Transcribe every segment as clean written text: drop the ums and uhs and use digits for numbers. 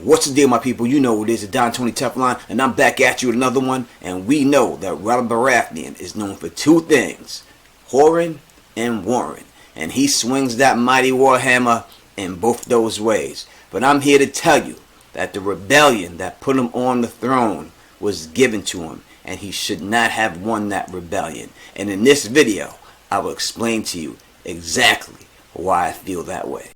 What's the deal, my people? You know it is, the Don Tony Teflon, and I'm back at you with another one. And we know that Robert Baratheon is known for two things: whoring and warring. And he swings that mighty warhammer in both those ways. But I'm here to tell you that the rebellion that put him on the throne was given to him, and he should not have won that rebellion. And in this video, I will explain to you exactly why I feel that way.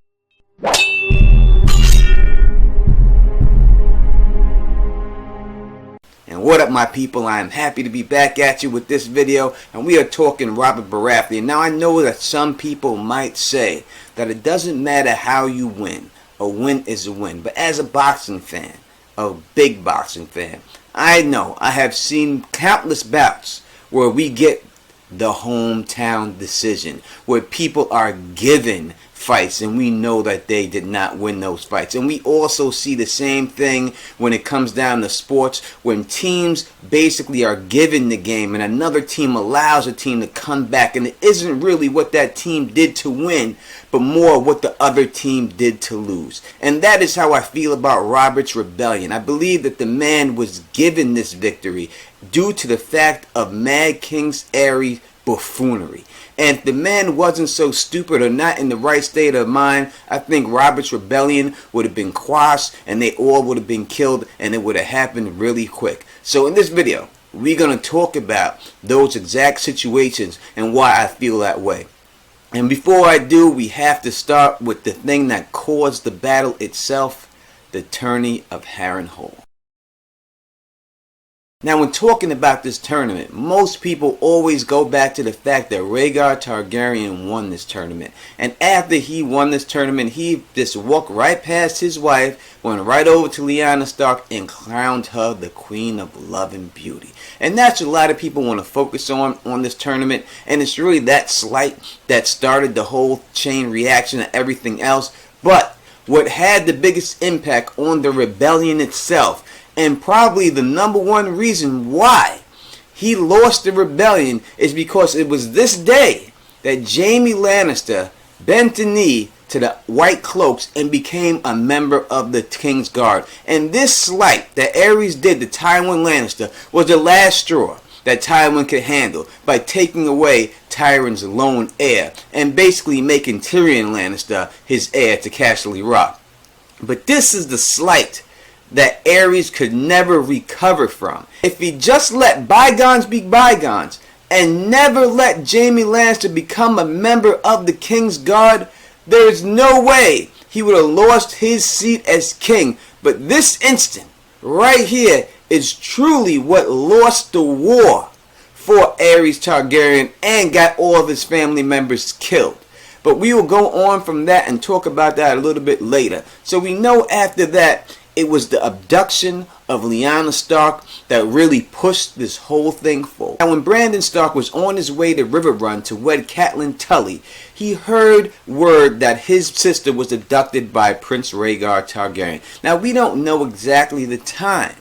And what up, my people? I am happy to be back at you with this video, and we are talking Robert Baratheon. Now, I know that some people might say that it doesn't matter how you win. A win is a win. But as a boxing fan, a big boxing fan, I know I have seen countless bouts where we get the hometown decision, where people are given fights and we know that they did not win those fights. And we also see the same thing when it comes down to sports, when teams basically are given the game and another team allows a team to come back, and it isn't really what that team did to win, but more what the other team did to lose. And that is how I feel about Robert's rebellion. I believe that the man was given this victory due to the fact of Mad King Aerys' buffoonery. And if the man wasn't so stupid or not in the right state of mind, I think Robert's rebellion would have been quashed and they all would have been killed, and it would have happened really quick. So in this video, we're going to talk about those exact situations and why I feel that way. And before I do, we have to start with the thing that caused the battle itself, the tourney of Harrenhal. Now, when talking about this tournament, most people always go back to the fact that Rhaegar Targaryen won this tournament. And after he won this tournament, he just walked right past his wife, went right over to Lyanna Stark, and crowned her the Queen of Love and Beauty. And that's what a lot of people want to focus on this tournament. And it's really that slight that started the whole chain reaction and everything else. But what had the biggest impact on the rebellion itself, and probably the number one reason why he lost the rebellion, is because it was this day that Jaime Lannister bent the knee to the White Cloaks and became a member of the King's Guard. And this slight that Aerys did to Tywin Lannister was the last straw that Tywin could handle, by taking away Tyrion's lone heir and basically making Tyrion Lannister his heir to Casterly Rock. But this is the slight that Aerys could never recover from. If he just let bygones be bygones and never let Jaime Lannister become a member of the King's Guard, there is no way he would have lost his seat as king. But this instant right here is truly what lost the war for Aerys Targaryen and got all of his family members killed. But we will go on from that and talk about that a little bit later. So we know after that, it was the abduction of Lyanna Stark that really pushed this whole thing forward. Now, when Brandon Stark was on his way to Riverrun to wed Catelyn Tully, he heard word that his sister was abducted by Prince Rhaegar Targaryen. Now, we don't know exactly the time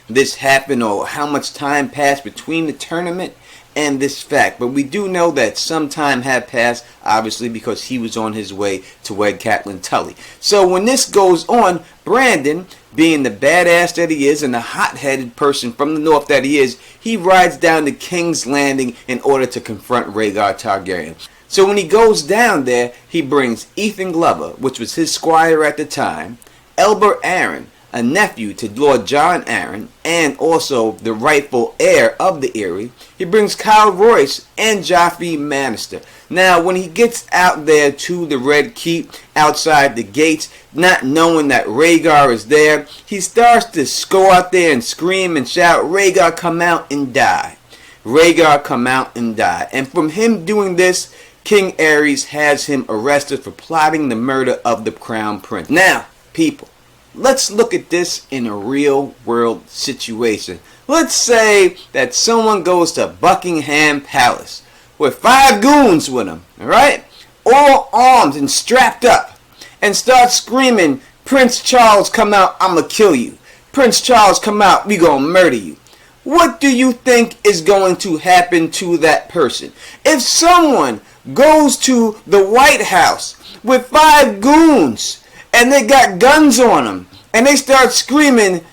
this happened or how much time passed between the tournament and this fact, but we do know that some time had passed, obviously, because he was on his way to wed Catelyn Tully. So when this goes on, Brandon, being the badass that he is and the hot-headed person from the north that he is, he rides down to King's Landing in order to confront Rhaegar Targaryen. So when he goes down there, he brings Ethan Glover, which was his squire at the time, Elber Arryn, a nephew to Lord Jon Arryn, and also the rightful heir of the Eyrie. He brings Kyle Royce and Joffrey Lannister. Now, when he gets out there to the Red Keep, outside the gates, not knowing that Rhaegar is there, he starts to go out there and scream and shout, "Rhaegar, come out and die. Rhaegar, come out and die." And from him doing this, King Aerys has him arrested for plotting the murder of the Crown Prince. Now, people, let's look at this in a real world situation. Let's say that someone goes to Buckingham Palace with 5 goons with them, alright? All armed and strapped up, and starts screaming, "Prince Charles, come out, I'ma kill you. Prince Charles, come out, we gonna murder you." What do you think is going to happen to that person? If someone goes to the White House with 5 goons and they got guns on them and they start screaming,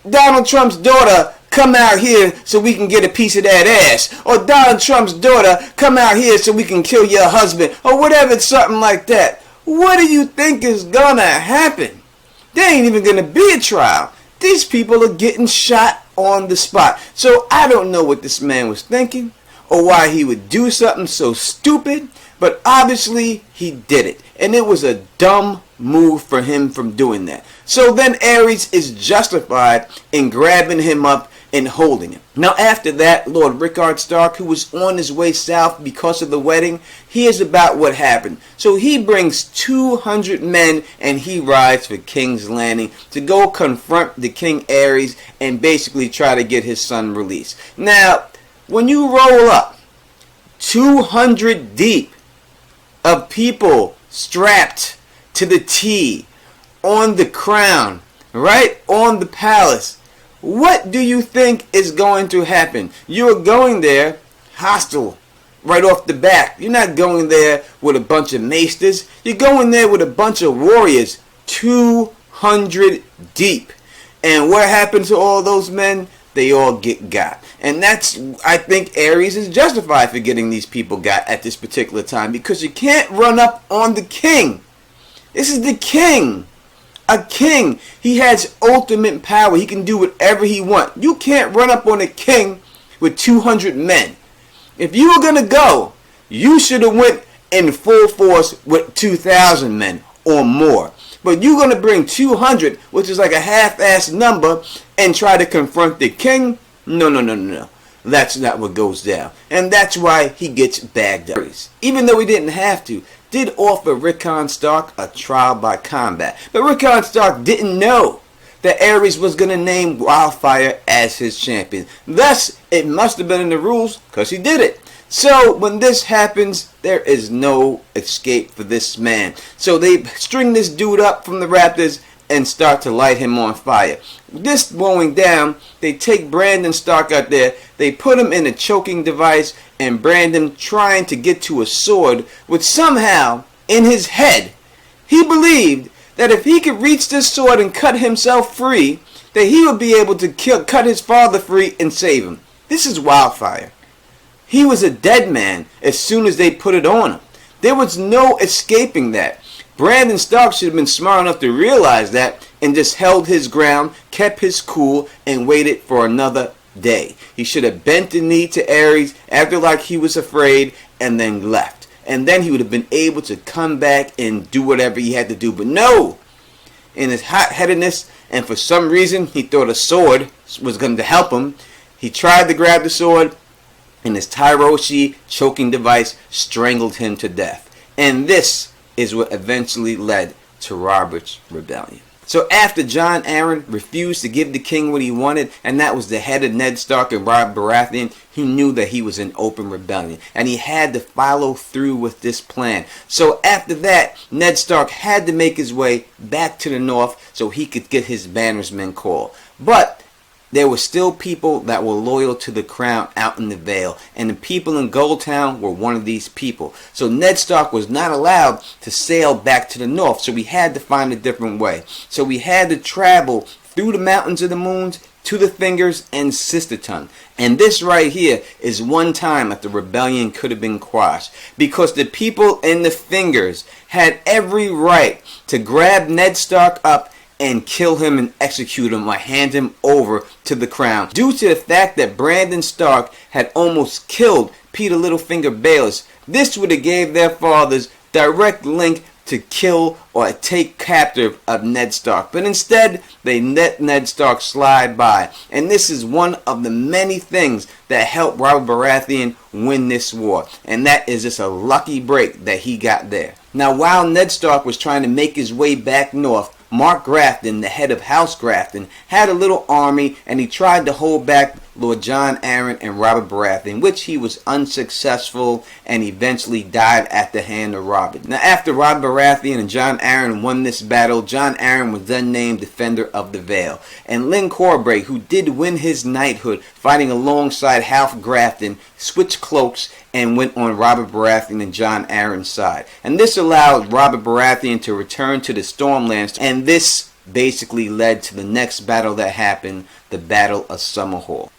Donald Trump's daughter, come out here so we can get a piece of that ass. Or Donald Trump's daughter, come out here so we can kill your husband. Or whatever, something like that. What do you think is gonna happen? There ain't even gonna be a trial. These people are getting shot on the spot. So I don't know what this man was thinking or why he would do something so stupid, but obviously he did it. And it was a dumb move for him from doing that. So then Aerys is justified in grabbing him up and holding him. Now after that, Lord Rickard Stark, who was on his way south because of the wedding, hears about what happened. So he brings 200 men and he rides for King's Landing to go confront the King Aerys and basically try to get his son released. Now, when you roll up 200 deep of people strapped to the T on the crown, right on the palace, what do you think is going to happen? You're going there hostile right off the bat. You're not going there with a bunch of maesters. You're going there with a bunch of warriors, 200 deep. And what happened to all those men? They all get got. And that's, I think Aerys is justified for getting these people got at this particular time, because you can't run up on the king. This is the king. A king. He has ultimate power. He can do whatever he wants. You can't run up on a king with 200 men. If you were going to go, you should have went in full force with 2,000 men or more. But you're going to bring 200, which is like a half-assed number, and try to confront the king? No. That's not what goes down. And that's why he gets bagged up. Even though he didn't have to, did offer Rickon Stark a trial by combat. But Rickon Stark didn't know that Aerys was going to name Wildfire as his champion. Thus, it must have been in the rules, because he did it. So, when this happens, there is no escape for this man. So, they string this dude up from the Raptors and start to light him on fire. This going down, they take Brandon Stark out there, they put him in a choking device, and Brandon trying to get to a sword, which somehow, in his head, he believed that if he could reach this sword and cut himself free, that he would be able to cut his father free and save him. This is Wildfire. He was a dead man as soon as they put it on him. There was no escaping that. Brandon Stark should have been smart enough to realize that and just held his ground, kept his cool, and waited for another day. He should have bent the knee to Aerys, acted like he was afraid, and then left. And then he would have been able to come back and do whatever he had to do. But no! In his hot-headedness, and for some reason he thought a sword was going to help him, he tried to grab the sword, and his Tyroshi choking device strangled him to death. And this is what eventually led to Robert's rebellion. So after Jon Arryn refused to give the king what he wanted, and that was the head of Ned Stark and Robert Baratheon, he knew that he was in open rebellion. And he had to follow through with this plan. So after that, Ned Stark had to make his way back to the north so he could get his bannersmen called. But there were still people that were loyal to the crown out in the Vale, and the people in Goldtown were one of these people. So Ned Stark was not allowed to sail back to the north, so we had to find a different way. So we had to travel through the Mountains of the Moons to the Fingers and Sisterton. And this right here is one time that the rebellion could have been quashed, because the people in the Fingers had every right to grab Ned Stark up and kill him and execute him or hand him over to the crown. Due to the fact that Brandon Stark had almost killed Peter Littlefinger Baelish, this would have gave their fathers direct link to kill or take captive of Ned Stark. But instead, they let Ned Stark slide by. And this is one of the many things that helped Robert Baratheon win this war. And that is just a lucky break that he got there. Now, while Ned Stark was trying to make his way back north, Mark Grafton, the head of House Grafton, had a little army, and he tried to hold back Lord Jon Arryn and Robert Baratheon, which he was unsuccessful and eventually died at the hand of Robert. Now, after Robert Baratheon and Jon Arryn won this battle, Jon Arryn was then named Defender of the Vale. And Lyn Corbray, who did win his knighthood fighting alongside House Grafton, switched cloaks and went on Robert Baratheon and Jon Arryn's side. And this allowed Robert Baratheon to return to the Stormlands, and this basically led to the next battle that happened, the Battle of Summerhall.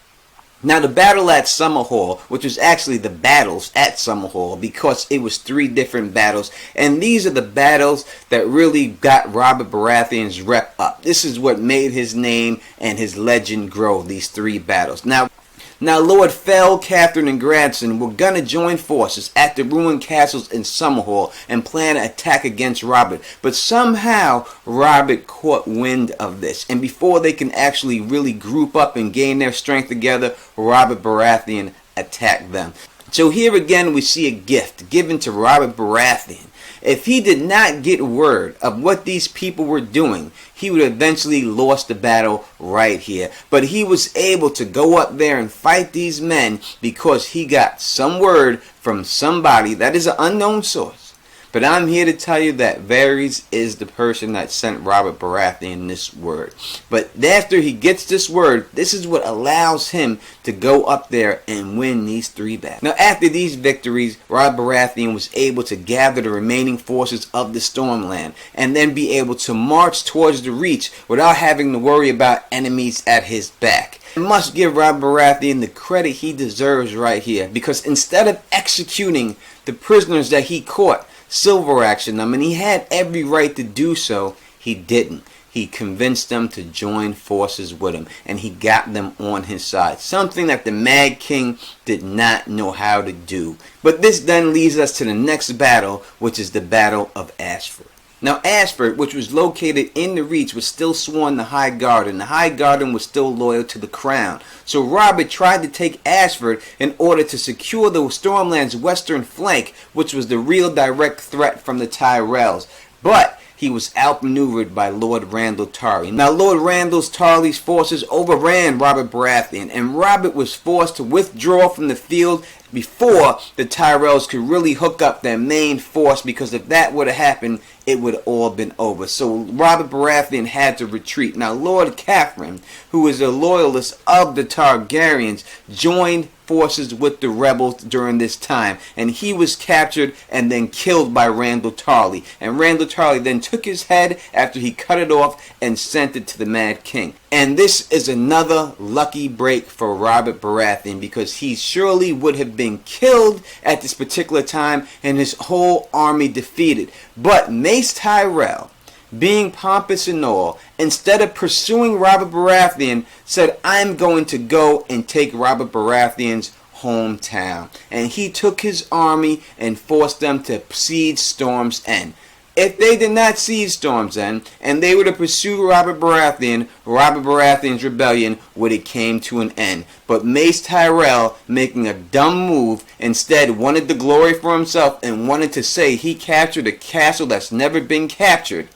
Now, the battle at Summerhall, which was actually the battles at Summerhall, because it was 3 different battles, and these are the battles that really got Robert Baratheon's rep up. This is what made his name and his legend grow, these 3 battles. Now, Lord Fell, Catherine, and Granson were going to join forces at the ruined castles in Summerhall and plan an attack against Robert. But somehow, Robert caught wind of this. And before they can actually really group up and gain their strength together, Robert Baratheon attacked them. So here again we see a gift given to Robert Baratheon. If he did not get word of what these people were doing, he would eventually lost the battle right here. But he was able to go up there and fight these men because he got some word from somebody that is an unknown source. But I'm here to tell you that Varys is the person that sent Robert Baratheon this word. But after he gets this word, this is what allows him to go up there and win these 3 battles. Now, after these victories, Robert Baratheon was able to gather the remaining forces of the Stormland and then be able to march towards the Reach without having to worry about enemies at his back. I must give Robert Baratheon the credit he deserves right here, because instead of executing the prisoners that he caught, Silver action them, and he had every right to do so, he didn't. He convinced them to join forces with him, and he got them on his side. Something that the Mad King did not know how to do. But this then leads us to the next battle, which is the Battle of Ashford. Now, Ashford, which was located in the Reach, was still sworn the High Garden. The High Garden was still loyal to the crown. So Robert tried to take Ashford in order to secure the Stormland's western flank, which was the real direct threat from the Tyrells. But he was outmaneuvered by Lord Randyll Tarly. Now, Lord Randyll Tarly's forces overran Robert Baratheon, and Robert was forced to withdraw from the field before the Tyrells could really hook up their main force, because if that would have happened, it would have all been over. So Robert Baratheon had to retreat. Now, Lord Catherine, who is a loyalist of the Targaryens, joined forces with the rebels during this time, and he was captured and then killed by Randyll Tarly. And Randyll Tarly then took his head after he cut it off and sent it to the Mad King. And this is another lucky break for Robert Baratheon, because he surely would have been killed at this particular time and his whole army defeated. But Mace Tyrell, being pompous and all, instead of pursuing Robert Baratheon, said, I'm going to go and take Robert Baratheon's hometown. And he took his army and forced them to siege Storm's End. If they did not seize Storm's End and they were to pursue Robert Baratheon's rebellion would have came to an end. But Mace Tyrell, making a dumb move, instead wanted the glory for himself and wanted to say he captured a castle that's never been captured,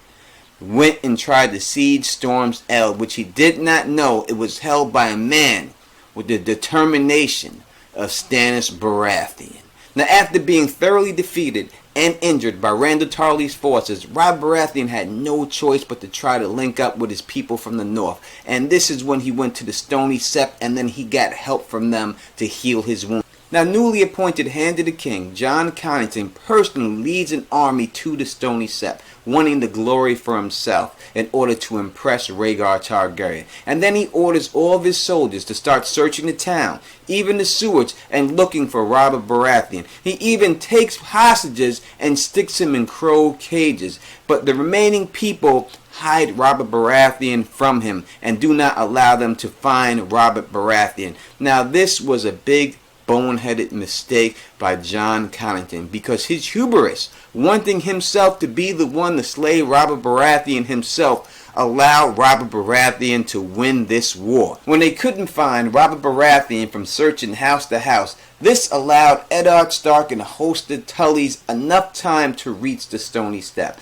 went and tried to siege Storm's End, which he did not know it was held by a man with the determination of Stannis Baratheon. Now, after being thoroughly defeated and injured by Randyll Tarly's forces, Robert Baratheon had no choice but to try to link up with his people from the north. And this is when he went to the Stony Sept, and then he got help from them to heal his wound. Now, newly appointed Hand of the King, Jon Connington, personally leads an army to the Stony Sept, wanting the glory for himself in order to impress Rhaegar Targaryen. And then he orders all of his soldiers to start searching the town, even the sewers, and looking for Robert Baratheon. He even takes hostages and sticks him in crow cages. But the remaining people hide Robert Baratheon from him and do not allow them to find Robert Baratheon. Now, this was a big boneheaded mistake by Jon Connington, because his hubris, wanting himself to be the one to slay Robert Baratheon himself, allowed Robert Baratheon to win this war. When they couldn't find Robert Baratheon from searching house to house, this allowed Eddard Stark and a host of Tullys enough time to reach the Stony Sept.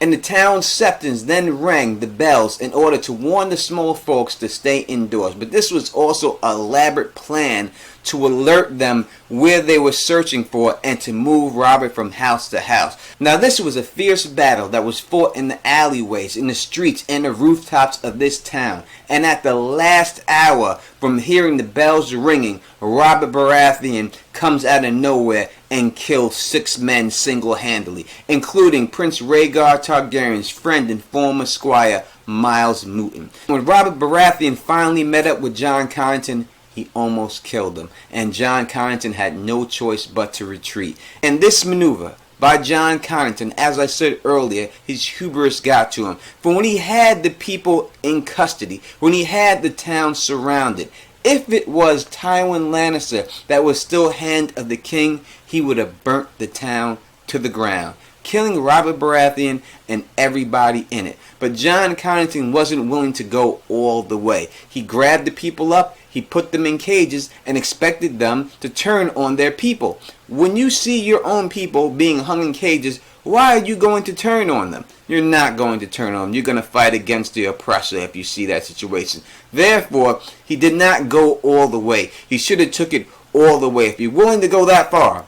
And the town's septons then rang the bells in order to warn the small folks to stay indoors. But this was also an elaborate plan to alert them where they were searching for and to move Robert from house to house. Now, this was a fierce battle that was fought in the alleyways, in the streets, and the rooftops of this town. And at the last hour, from hearing the bells ringing, Robert Baratheon comes out of nowhere and kills 6 men single-handedly, including Prince Rhaegar Targaryen's friend and former squire, Miles Mooten. When Robert Baratheon finally met up with Jon Connington, he almost killed him, and Jon Connington had no choice but to retreat. And this maneuver by Jon Connington, as I said earlier, his hubris got to him. For when he had the people in custody, when he had the town surrounded, if it was Tywin Lannister that was still Hand of the King, he would have burnt the town to the ground, killing Robert Baratheon and everybody in it. But Jon Connington wasn't willing to go all the way. He grabbed the people up, he put them in cages, and expected them to turn on their people. When you see your own people being hung in cages, why are you going to turn on them? You're not going to turn on them. You're going to fight against the oppressor if you see that situation. Therefore, he did not go all the way. He should have took it all the way. If you're willing to go that far,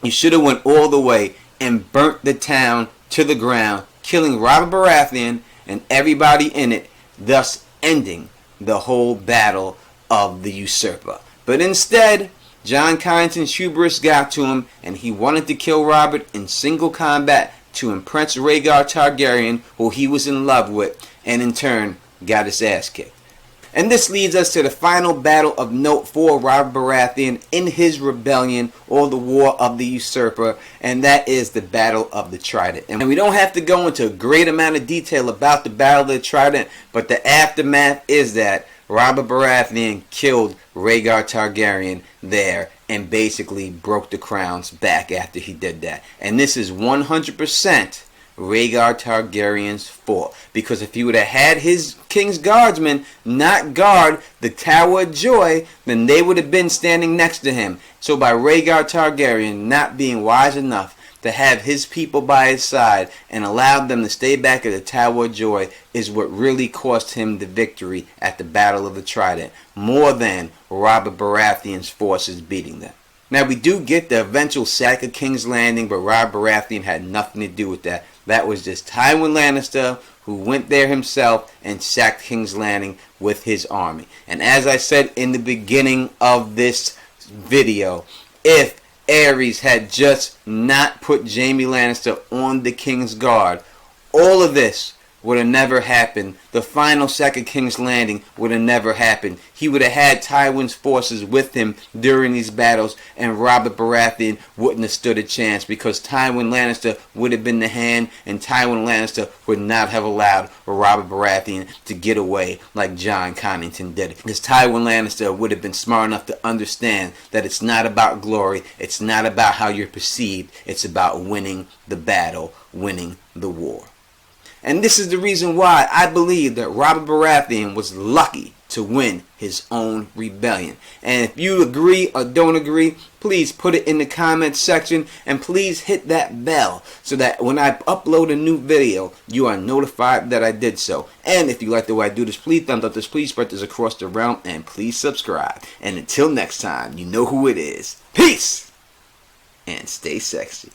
you should have went all the way and burnt the town to the ground, killing Robert Baratheon and everybody in it, thus ending the whole battle of the usurper. But instead, Jon Connington's hubris got to him, and he wanted to kill Robert in single combat to impress Rhaegar Targaryen, who he was in love with, and in turn got his ass kicked. And this leads us to the final battle of note for Robert Baratheon in his rebellion, or the War of the Usurper, and that is the Battle of the Trident. And we don't have to go into a great amount of detail about the Battle of the Trident, but the aftermath is that Robert Baratheon killed Rhaegar Targaryen there and basically broke the crowns back after he did that. And this is 100% Rhaegar Targaryen's fault, because if he would have had his King's Guardsmen not guard the Tower of Joy, then they would have been standing next to him. So by Rhaegar Targaryen not being wise enough to have his people by his side and allowed them to stay back at the Tower of Joy is what really cost him the victory at the Battle of the Trident, more than Robert Baratheon's forces beating them. Now, we do get the eventual sack of King's Landing, but Robert Baratheon had nothing to do with that. That was just Tywin Lannister, who went there himself and sacked King's Landing with his army. And as I said in the beginning of this video, if Aerys had just not put Jaime Lannister on the King's Guard, all of this would have never happened. The final sack of King's Landing would have never happened. He would have had Tywin's forces with him during these battles, and Robert Baratheon wouldn't have stood a chance, because Tywin Lannister would have been the hand, and Tywin Lannister would not have allowed Robert Baratheon to get away like Jon Connington did. Because Tywin Lannister would have been smart enough to understand that it's not about glory, it's not about how you're perceived, it's about winning the battle, winning the war. And this is the reason why I believe that Robert Baratheon was lucky to win his own rebellion. And if you agree or don't agree, please put it in the comments section, and please hit that bell so that when I upload a new video, you are notified that I did so. And if you like the way I do this, please thumbs up this, please spread this across the realm, and please subscribe. And until next time, you know who it is. Peace! And stay sexy.